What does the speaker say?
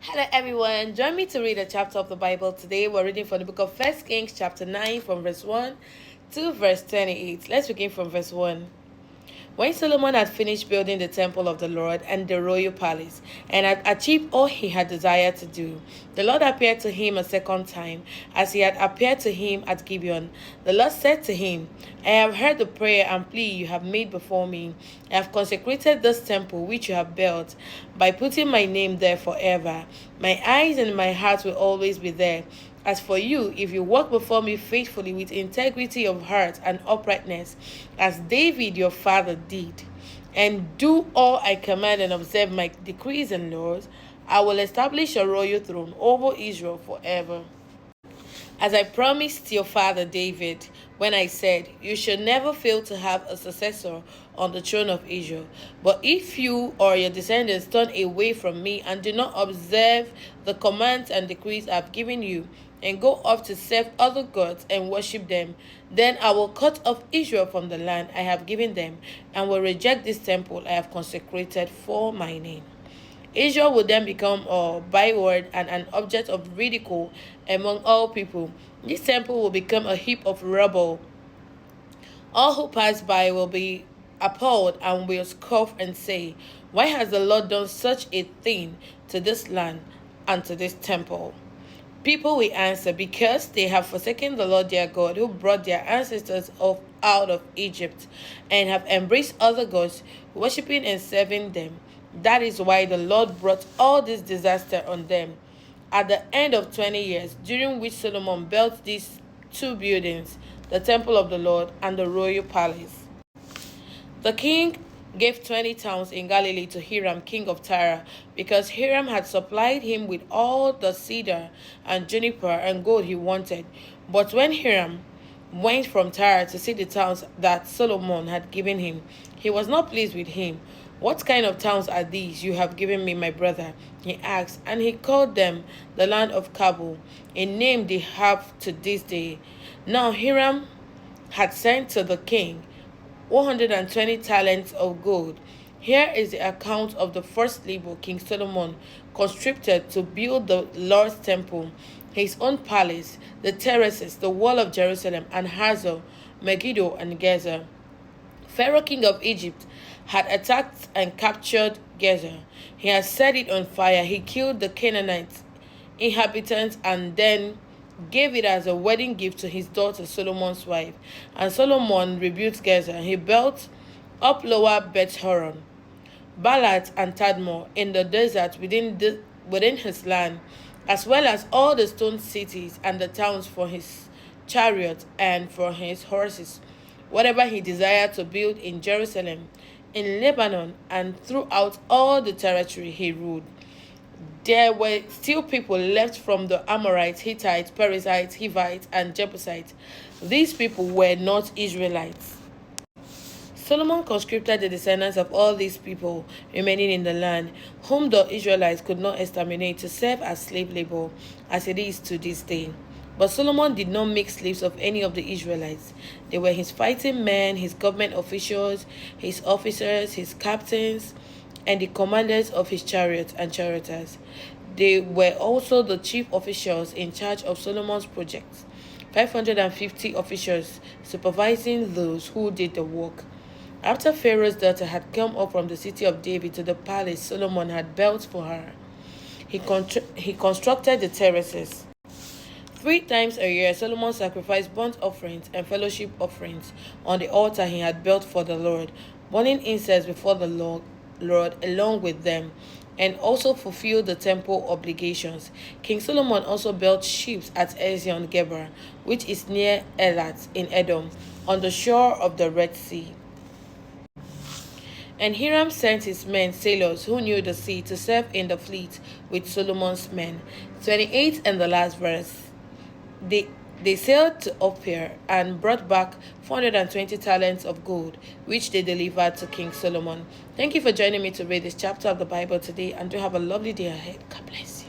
Hello everyone, join me to read a chapter of the Bible. Today we're reading from the book of 1 Kings chapter 9 from verse 1 to verse 28. Let's begin from verse 1. When Solomon had finished building the temple of the Lord and the royal palace, and had achieved all he had desired to do, the Lord appeared to him a second time, as he had appeared to him at Gibeon. The Lord said to him, I have heard the prayer and plea you have made before me. I have consecrated this temple which you have built, by putting my name there forever. My eyes and my heart will always be there. As for you, if you walk before me faithfully with integrity of heart and uprightness, as David your father did, and do all I command and observe my decrees and laws, I will establish a royal throne over Israel forever. As I promised your father David, when I said, you should never fail to have a successor on the throne of Israel. But if you or your descendants turn away from me and do not observe the commands and decrees I have given you, and go off to serve other gods and worship them, then I will cut off Israel from the land I have given them, and will reject this temple I have consecrated for my name. Israel will then become a byword and an object of ridicule among all people. This temple will become a heap of rubble. All who pass by will be appalled and will scoff and say, why has the Lord done such a thing to this land and to this temple? People will answer, because they have forsaken the Lord their God, who brought their ancestors out of Egypt, and have embraced other gods, worshipping and serving them. That is why the Lord brought all this disaster on them. At the end of 20 years, during which Solomon built these two buildings, the temple of the Lord and the royal palace. The king gave 20 towns in Galilee to Hiram, king of Tyre, because Hiram had supplied him with all the cedar and juniper and gold he wanted. But when Hiram went from Tyre to see the towns that Solomon had given him, he was not pleased with him. What kind of towns are these you have given me, my brother? He asked, and he called them the land of Kabul, a name they have to this day. Now Hiram had sent to the king 120 talents of gold. Here is the account of the first labor King Solomon constructed to build the Lord's temple, his own palace, the terraces, the wall of Jerusalem, and Hazor, Megiddo, and Gezer. Pharaoh king of Egypt had attacked and captured Gezer. He had set it on fire. He killed the Canaanite inhabitants and then gave it as a wedding gift to his daughter Solomon's wife. And Solomon rebuilt Gezer. He built up Lower Beth-horon, Baalat, and Tadmor in the desert within his land, as well as all the stone cities and the towns for his chariots and for his horses. Whatever he desired to build in Jerusalem, in Lebanon, and throughout all the territory he ruled. There were still people left from the Amorites, Hittites, Perizzites, Hivites, and Jebusites. These people were not Israelites. Solomon conscripted the descendants of all these people remaining in the land, whom the Israelites could not exterminate, to serve as slave labor, as it is to this day. But Solomon did not make slaves of any of the Israelites. They were his fighting men, his government officials, his officers, his captains, and the commanders of his chariots and charioteers. They were also the chief officials in charge of Solomon's projects, 550 officials supervising those who did the work. After Pharaoh's daughter had come up from the city of David to the palace Solomon had built for her, he constructed the terraces. 3 times a year, Solomon sacrificed burnt offerings and fellowship offerings on the altar he had built for the Lord, burning incense before the Lord along with them, and also fulfilled the temple obligations. King Solomon also built ships at Ezion Geber, which is near Elat in Edom, on the shore of the Red Sea. And Hiram sent his men, sailors who knew the sea, to serve in the fleet with Solomon's men. 28 and the last verse. They sailed to Ophir and brought back 420 talents of gold, which they delivered to King Solomon. Thank you for joining me to read this chapter of the Bible today, and do have a lovely day ahead. God bless.